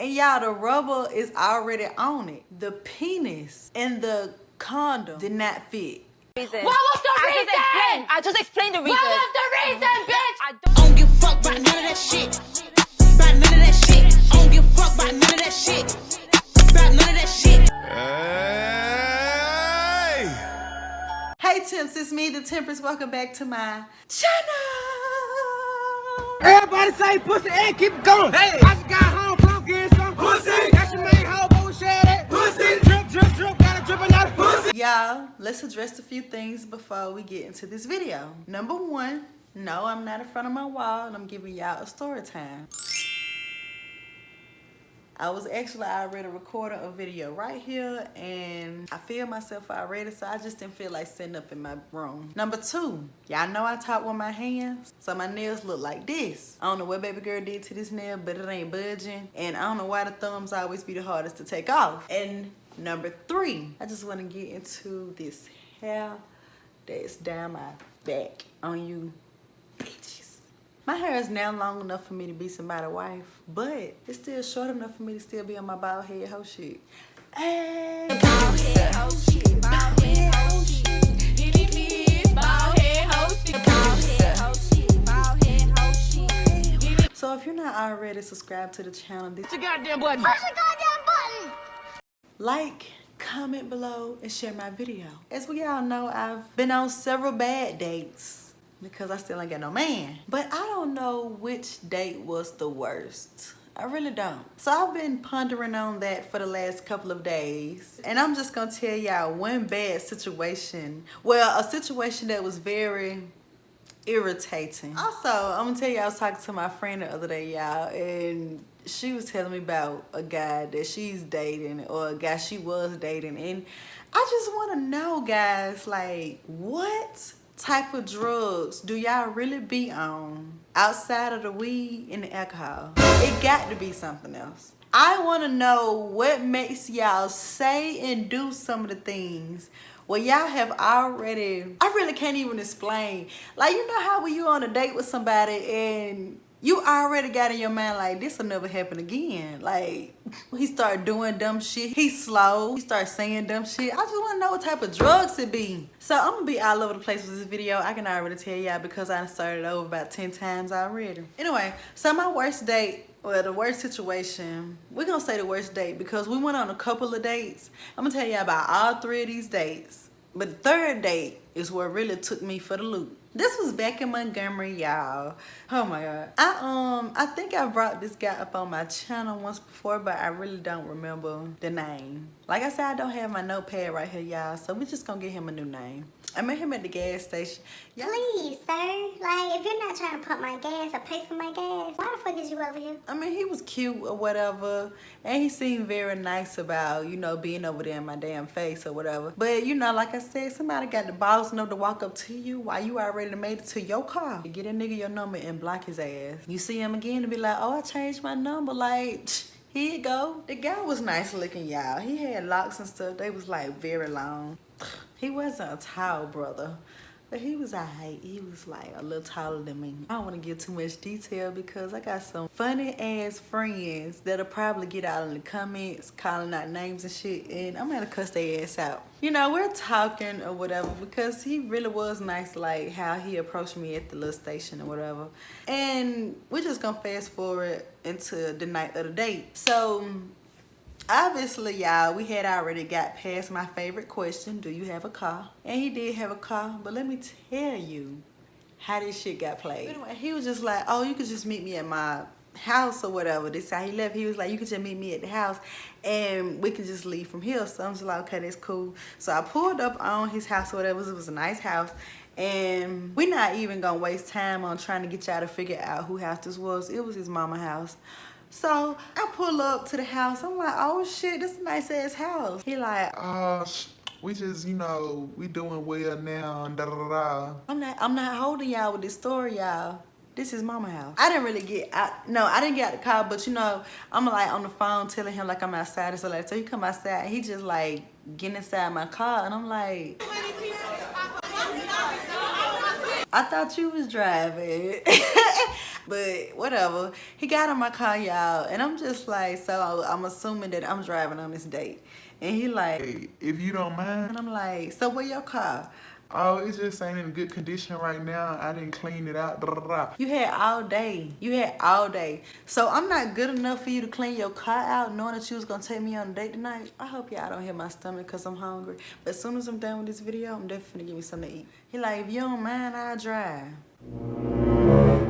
And y'all, the rubber is already on it. The penis and the condom did not fit. What was the reason? I just explained the reason. What was the reason, bitch? I don't give a fuck about none of that shit. About none of that shit. I don't give a fuck about none of that shit. About none of that shit. Hey Temps, it's me, the Temperance. Welcome back to my channel. Everybody say pussy and keep it going. Hey, I just got home from getting some pussy. That's your main hobo, share that pussy. Drip, drip, drip, got a dripping out of pussy. Y'all, let's address a few things before we get into this video. Number one, no, I'm not in front of my wall and I'm giving y'all a story time. I was actually already recording a video right here and I filmed myself already, so I just didn't feel like sitting up in my room. Number two, y'all know I talk with my hands, so my nails look like this. I don't know what baby girl did to this nail, but it ain't budging. And I don't know why the thumbs always be the hardest to take off. And number three, I just want to get into this hair that's down my back on you bitches. My hair is now long enough for me to be somebody's wife, but it's still short enough for me to still be on my bald head hoe shit. Hey. Bald head hoe shit. Bald head hoe shit. Hit it, bald head hoe shit. Bald head hoe shit. Bald head hoe shit. So if you're not already subscribed to the channel, Push your goddamn button. Push the goddamn button. like, comment below, and share my video. As we all know, I've been on several bad dates because I still ain't got no man. But I don't know which date was the worst. I really don't. So I've been pondering on that for the last couple of days. And I'm just gonna tell y'all one bad situation. Well, a situation that was very irritating. Also, I'm gonna tell you, I was talking to my friend the other day, y'all, and she was telling me about a guy that she's dating, or a guy she was dating. And I just wanna know, guys, like, what type of drugs do y'all really be on outside of the weed and the alcohol? It got to be something else. I want to know what makes y'all say and do some of the things where y'all have already, I really can't even explain. Like, you know how when you on a date with somebody and you already got in your mind like, this will never happen again. Like, he started doing dumb shit. He's slow. He started saying dumb shit. I just want to know what type of drugs it be. So I'm going to be all over the place with this video. I can already tell y'all because I started over about 10 times already. Anyway, so my worst date, well, the worst situation, we're going to say the worst date because we went on a couple of dates. I'm going to tell y'all about all three of these dates. But the third date is what really took me for the loop. This was back in Montgomery, y'all. Oh my God. I think I brought this guy up on my channel once before, but I really don't remember the name. Like I said, I don't have my notepad right here, y'all, so we're just gonna get him a new name. I met him at the gas station. Please, sir. Like, if you're not trying to pump my gas or pay for my gas, why the fuck is you over here? I mean, he was cute or whatever, and he seemed very nice about, you know, being over there in my damn face or whatever. But, you know, like I said, somebody got the balls enough to walk up to you while you already made it to your car. You get a nigga your number and block his ass. You see him again and be like, oh, I changed my number. Like, here you go. The guy was nice looking, y'all. He had locks and stuff. They was, like, very long. He wasn't a tall brother, but he was alright. He was like a little taller than me. I don't want to give too much detail because I got some funny ass friends that'll probably get out in the comments calling out names and shit, and I'm gonna cuss their ass out. You know, we're talking or whatever because he really was nice, like how he approached me at the little station or whatever. And we're just gonna fast forward into the night of the date. So obviously, y'all, we had already got past my favorite question, do you have a car? And he did have a car, but let me tell you how this shit got played. Anyway, he was just like, oh, you could just meet me at my house or whatever. This how he left. He was like, you could just meet me at the house and we could just leave from here. So I'm just like, okay, that's cool. So I pulled up on his house or whatever. It was a nice house. And we're not even gonna waste time on trying to get y'all to figure out who house this was. It was his mama's house. So I pull up to the house. I'm like, oh shit, this is a nice ass house. He like, we just, you know, we doing well now and da da da. I'm not holding y'all with this story, y'all. This is mama house. I didn't really get I didn't get out the car, but you know, I'm like on the phone telling him like I'm outside and so like, so he come outside and he just like getting inside my car and I'm like, I thought you was driving. But whatever. He got in my car, y'all, and I'm just like, so I'm assuming that I'm driving on this date. And he like, Hey, if you don't mind. and I'm like, so where your car? Oh, it just ain't in good condition right now. I didn't clean it out. You had all day. You had all day. So I'm not good enough for you to clean your car out knowing that you was going to take me on a date tonight? I hope y'all don't hit my stomach because I'm hungry. But as soon as I'm done with this video, I'm definitely going to give me something to eat. He like, if you don't mind, I'll drive.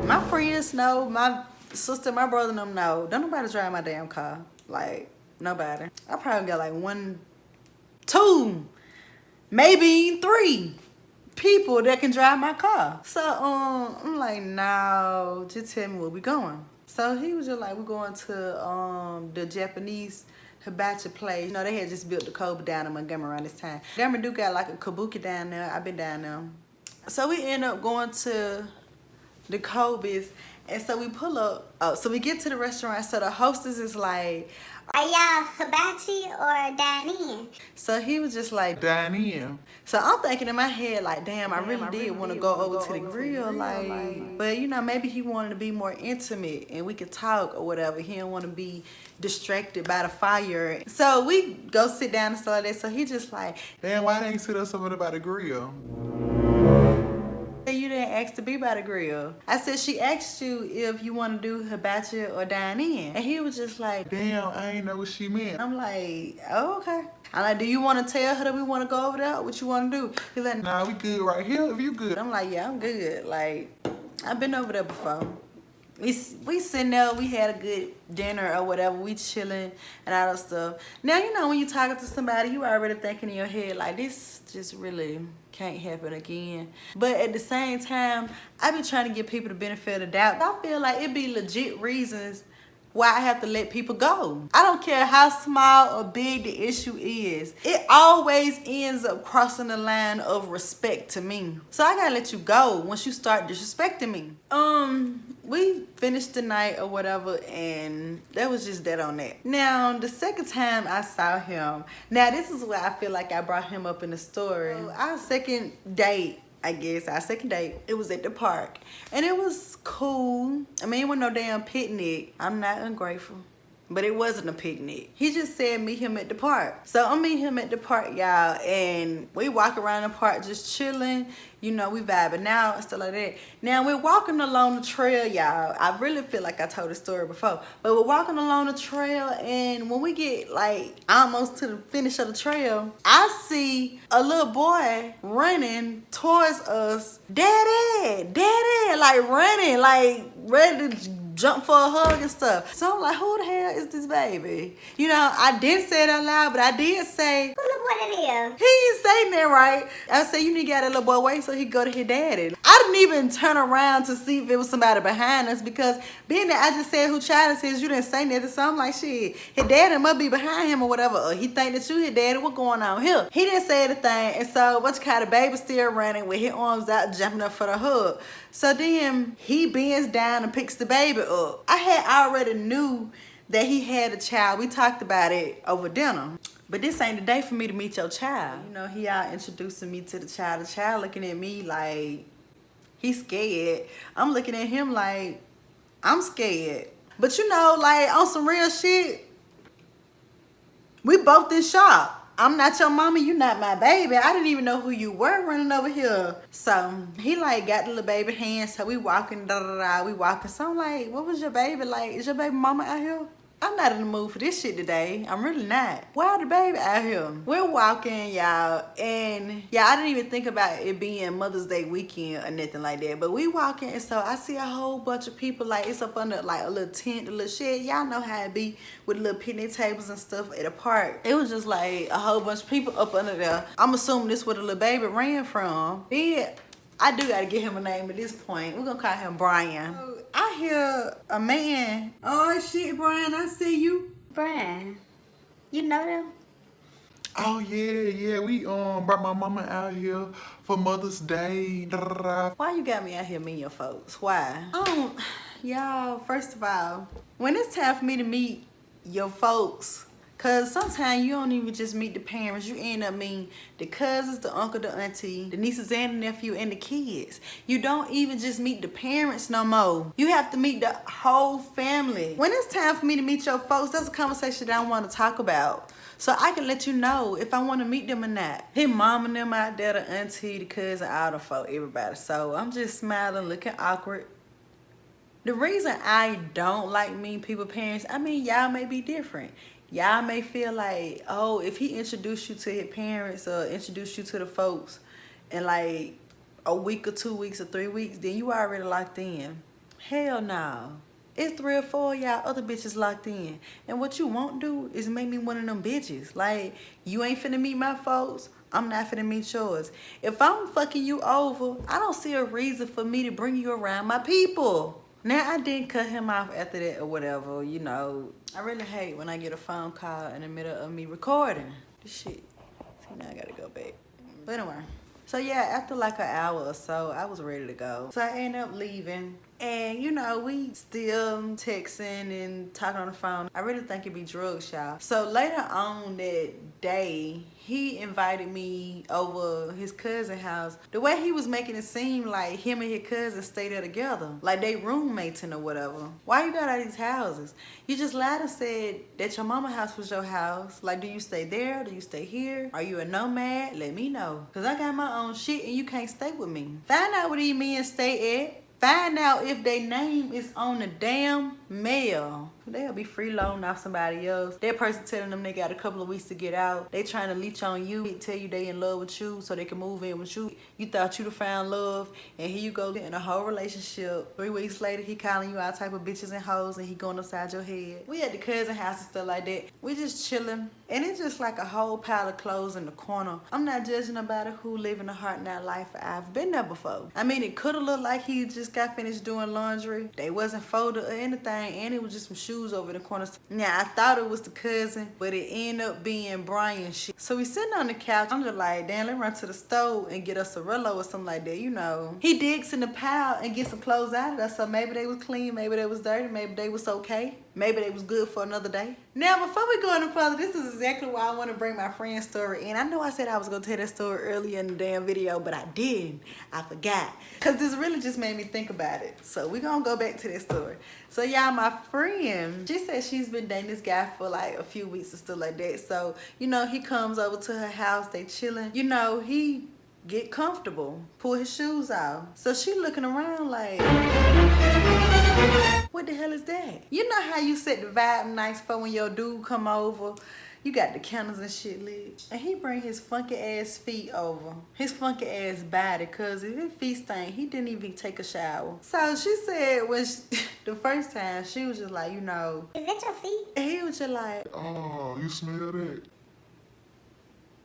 My friends know, my sister, my brother and them know. Don't nobody drive my damn car. Like, nobody. I probably got like 1, 2, maybe 3 people that can drive my car. So I'm like, no, just tell me where we going. So he was just like, we're going to the Japanese hibachi place. You know, they had just built the Kobe down in Montgomery around this time. Montgomery do got like a kabuki down there. I've been down there. So we end up going to the Kobe's, and so we pull up. Oh, so we get to the restaurant. So the hostess is like, Are y'all hibachi or dine in? so he was just like, Dine in. so I'm thinking in my head, like, damn, I really did want to go over to the grill, like, but you know, maybe he wanted to be more intimate and we could talk or whatever. He didn't want to be distracted by the fire. So we go sit down and stuff like that. So he just like, Damn, why they ain't sit us over there by the grill? you didn't ask to be by the grill. I said, she asked you if you want to do hibachi or dine in. And he was just like, Damn, I ain't know what she meant. I'm like, oh, okay. I'm like, do you want to tell her that we want to go over there? What you want to do? He like, Nah, we good right here if you good. I'm like, yeah, I'm good. Like, I've been over there before. We sitting there, we had a good dinner or whatever, we chilling and all that stuff. Now, you know, when you talking to somebody, you already thinking in your head, like, this just really can't happen again. But at the same time, I be trying to give people the benefit of the doubt. I feel like it be legit reasons why I have to let people go. I don't care how small or big the issue is. It always ends up crossing the line of respect to me. So I gotta let you go once you start disrespecting me. We finished the night or whatever, and that was just that on that. Now, the second time I saw him, now this is where I feel like I brought him up in the story. Our second date, I guess, it was at the park. And it was cool. I mean, it wasn't no damn picnic. I'm not ungrateful. But it wasn't a picnic. He just said meet him at the park. So I meet him at the park, y'all, and we walk around the park just chilling. You know, we vibing out and stuff like that. Now we're walking along the trail, y'all. I really feel like I told the story before. But we're walking along the trail, and when we get like almost to the finish of the trail, I see a little boy running towards us. Daddy, like running, like ready to jump for a hug and stuff. So I'm like, who the hell is this baby? You know, I didn't say it out loud, but I did say, Who look what it is? he ain't saying that right. I said, you need to get that little boy away so he could go to his daddy. I didn't even turn around to see if it was somebody behind us, because being that I just said who child this is, you didn't say nothing. So I'm like, shit, his daddy must be behind him or whatever. Or he think that you his daddy. What going on here? He didn't say anything. And so what you call the baby still running with his arms out, jumping up for the hug. So then he bends down and picks the baby up. I had already knew that he had a child. We talked about it over dinner. But this ain't the day for me to meet your child. You know, he out introducing me to the child. The child looking at me like he's scared. I'm looking at him like I'm scared. But you know, like on some real shit, we both in shock. I'm not your mama, you not my baby. I didn't even know who you were running over here. So he like got the little baby hand. So we walking, we walking. So I'm like, what was your baby like? Is your baby mama out here? I'm not in the mood for this shit today. I'm really not. Why the baby out here? We're walking, y'all, and yeah, I didn't even think about it being Mother's Day weekend or nothing like that. But we walking, and so I see a whole bunch of people, like it's up under like a little tent, a little shed. Y'all know how it be with little picnic tables and stuff at a park. It was just like a whole bunch of people up under there. I'm assuming this where the little baby ran from. Yeah, I do gotta give him a name at this point. We're gonna call him Brian. I hear a man. Oh shit, Brian, I see you. Brian, you know them? Oh yeah, we brought my mama out here for Mother's Day. Why you got me out here meeting your folks? Why? Y'all, first of all, when it's time for me to meet your folks, Cause sometimes you don't even just meet the parents. You end up meeting the cousins, the uncle, the auntie, the nieces and the nephew, and the kids. You don't even just meet the parents no more. You have to meet the whole family. When it's time for me to meet your folks, that's a conversation that I want to talk about. So I can let you know if I want to meet them or not. His mom and them out there, the auntie, the cousin, all the folk, everybody. So I'm just smiling, looking awkward. The reason I don't like meeting people parents, I mean, y'all may be different. Y'all may feel like, oh, if he introduced you to his parents or introduced you to the folks in like a week or 2 weeks or 3 weeks, then you already locked in. Hell no. It's 3 or 4 of y'all other bitches locked in. And what you won't do is make me one of them bitches. Like, you ain't finna meet my folks, I'm not finna meet yours. If I'm fucking you over, I don't see a reason for me to bring you around my people. Now, I didn't cut him off after that or whatever, you know. I really hate when I get a phone call in the middle of me recording. This shit. See, now I gotta go back. But anyway. So yeah, after like an hour or so, I was ready to go. So I ended up leaving. And you know, we still texting and talking on the phone. I really think it'd be drugs, y'all. So later on that day, he invited me over his cousin's house. The way he was making it seem like him and his cousin stay there together. Like they roommates or whatever. Why you got all these houses? You just lied and said that your mama's house was your house. Like, do you stay there? Do you stay here? Are you a nomad? Let me know. Cause I got my own shit and you can't stay with me. Find out where these men stay at. Find out if their name is on the damn mail. They'll be freeloading off somebody else. That person telling them they got a couple of weeks to get out. They trying to leech on you. They tell you they in love with you so they can move in with you. You thought you'd have found love. And here you go in a whole relationship. 3 weeks later, he calling you all type of bitches and hoes and he going upside your head. We at the cousin house and stuff like that. We just chilling. And it's just like a whole pile of clothes in the corner. I'm not judging nobody who living a hard night life. I've been there before. I mean, it could have looked like he just got finished doing laundry. They wasn't folded or anything. And it was just some shoes over the corner. Now, I thought it was the cousin, but it ended up being Brian shit. So we sitting on the couch. I'm just like, damn, let's run to the stove and get us a Rello or something like that, you know. He digs in the pile and gets some clothes out of there. So maybe they was clean, maybe they was dirty, maybe they was okay. Maybe they was good for another day. Now, before we go any further, this is exactly why I want to bring my friend's story in. I know I said I was going to tell that story earlier in the damn video, but I didn't. I forgot. Because this really just made me think about it. So we're going to go back to this story. So, y'all, my friend, she said she's been dating this guy for like a few weeks and stuff like that. So, you know, he comes over to her house. They chilling. You know, he get comfortable, pull his shoes off. So she looking around like, what the hell is that? You know how you set the vibe nice for when your dude come over? You got the candles and shit lit. And he bring his funky ass feet over. His funky ass body. Cause if his feet stink, he didn't even take a shower. So she said when the first time, she was just like, you know. Is that your feet? And he was just like, Oh, you smell that?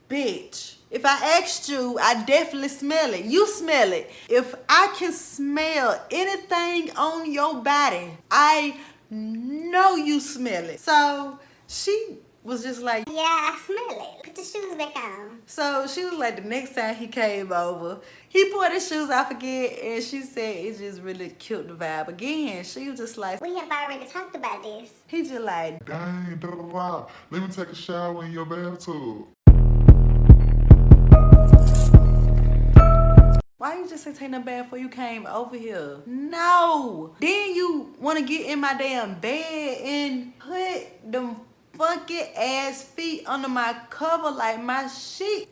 bitch, if I asked you, I definitely smell it. You smell it. If I can smell anything on your body, I know you smell it. So she was just like, Yeah, I smell it. Put the shoes back on. so she was like, the next time he came over, he pulled his shoes off again, and she said it just really killed the vibe again. She was just like, We have already talked about this. he just like, Dang, da da da. Let me take a shower in your bathtub. why you just say take no bath before you came over here? No. Then you want to get in my damn bed and put them funky ass feet under my cover like my sheet.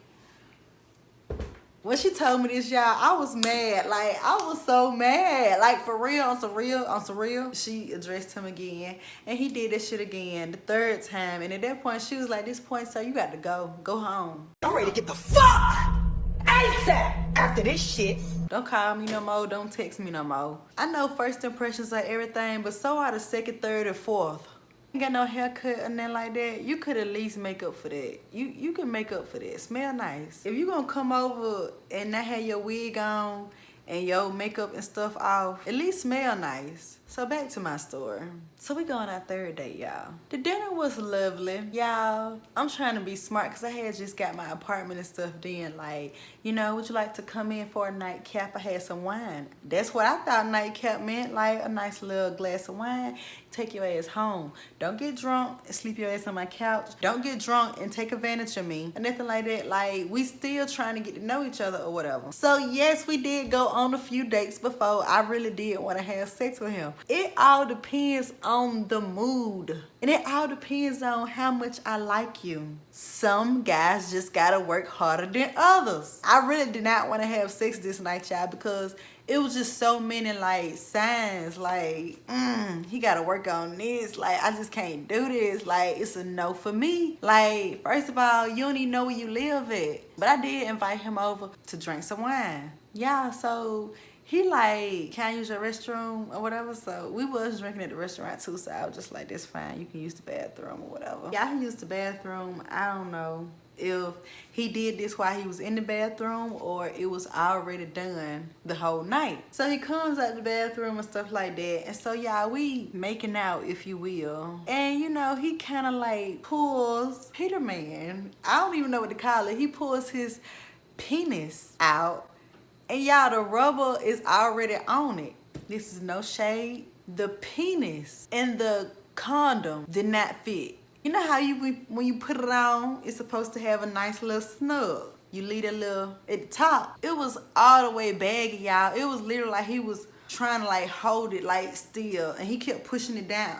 When she told me this, y'all, I was mad. Like, I was so mad. Like, for real, on some real. She addressed him again, and he did that shit again the third time. And at that point, she was like, this point, sir, you got to go. Go home. I'm ready to get the fuck ASAP after this shit. Don't call me no more. Don't text me no more. I know first impressions are everything, but so are the second, third, and fourth. Ain't got no haircut or nothing like that. You could at least make up for that. You can make up for that. Smell nice. If you gonna come over and not have your wig on and your makeup and stuff off, at least smell nice. So back to my story. So we go on our third date, y'all. The dinner was lovely. Y'all, I'm trying to be smart because I had just got my apartment and stuff then. Like, you know, would you like to come in for a nightcap? I had some wine. That's what I thought nightcap meant, like a nice little glass of wine. Take your ass home. Don't get drunk and sleep your ass on my couch. Don't get drunk and take advantage of me or nothing like that. Like, we still trying to get to know each other or whatever. So yes, we did go on a few dates before I really did want to have sex with him. It all depends on the mood. And it all depends on how much I like you. Some guys just gotta work harder than others. I really did not want to have sex this night, y'all, because it was just so many like signs like he gotta work on this, like I just can't do this, like it's a no for me. Like, first of all, you don't even know where you live at. But I did invite him over to drink some wine. Yeah, so he like, can I use your restroom or whatever? So we was drinking at the restaurant too, so I was just like, that's fine, you can use the bathroom or whatever. Yeah, I used the bathroom. I don't know if he did this while he was in the bathroom or it was already done the whole night. So he comes out the bathroom and stuff like that. And so y'all, we making out, if you will. And you know, he kind of like pulls Peterman. I don't even know what to call it. He pulls his penis out. And y'all, the rubber is already on it. This is no shade. The penis and the condom did not fit. You know how when you put it on, it's supposed to have a nice little snug. You leave a little at the top. It was all the way baggy, y'all. It was literally like he was trying to like hold it like still, and he kept pushing it down.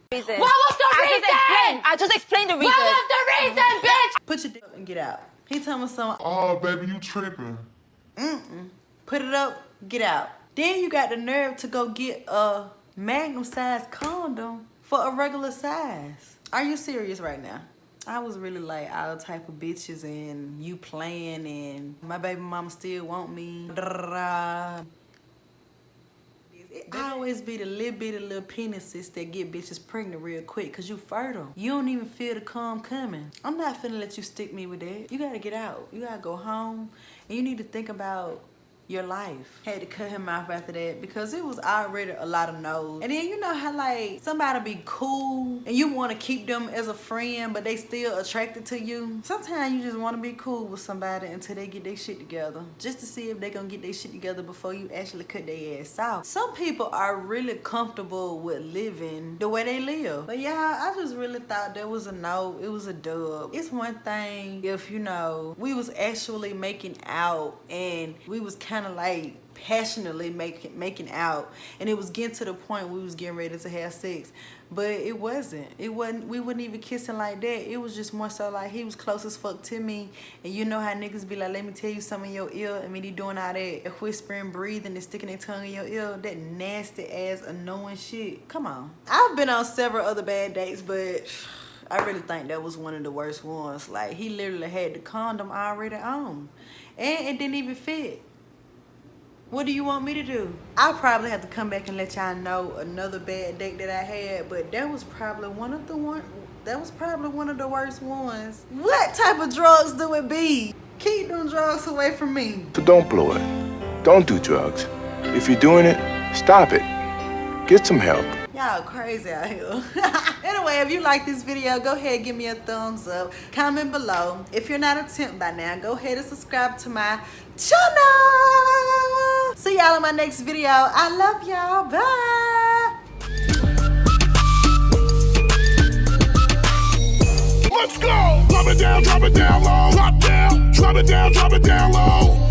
What was the reason? I just explained the reason. What was the reason, bitch? Put your dick up and get out. He told me something. Oh, baby, you tripping. Put it up, get out. Then you got the nerve to go get a magnum size condom for a regular size. Are you serious right now? I was really like all type of bitches and you playing and my baby mama still want me. It always be the little bitty little penises that get bitches pregnant real quick because you fertile. You don't even feel the cum coming. I'm not finna let you stick me with that. You gotta get out. You gotta go home and you need to think about your life. Had to cut him off after that because it was already a lot of no's. And then you know how like somebody be cool and you want to keep them as a friend but they still attracted to you. Sometimes you just want to be cool with somebody until they get their shit together, just to see if they gonna get their shit together before you actually cut their ass off. Some people are really comfortable with living the way they live. But yeah, I just really thought there was a no, it was a dub. It's one thing if, you know, we was actually making out and we was kind of like passionately making out and it was getting to the point we was getting ready to have sex, but we wasn't even kissing like that. It was just more so like he was close as fuck to me, and you know how niggas be like, let me tell you something in your ear, and when he doing all that whispering, breathing, and sticking their tongue in your ear, that nasty ass annoying shit. Come on. I've been on several other bad dates, but I really think that was one of the worst ones. Like, he literally had the condom already on and it didn't even fit. What do you want me to do? I'll probably have to come back and let y'all know another bad date that I had, but that was probably one of the worst ones. What type of drugs do it be? Keep them drugs away from me. So don't blow it. Don't do drugs. If you're doing it, stop it. Get some help. Y'all crazy out here. Anyway, if you like this video, go ahead and give me a thumbs up. Comment below. If you're not a temp by now, go ahead and subscribe to my channel. See y'all in my next video. I love y'all. Bye. Let's go! Drop it down low. Drop down, drop it down low.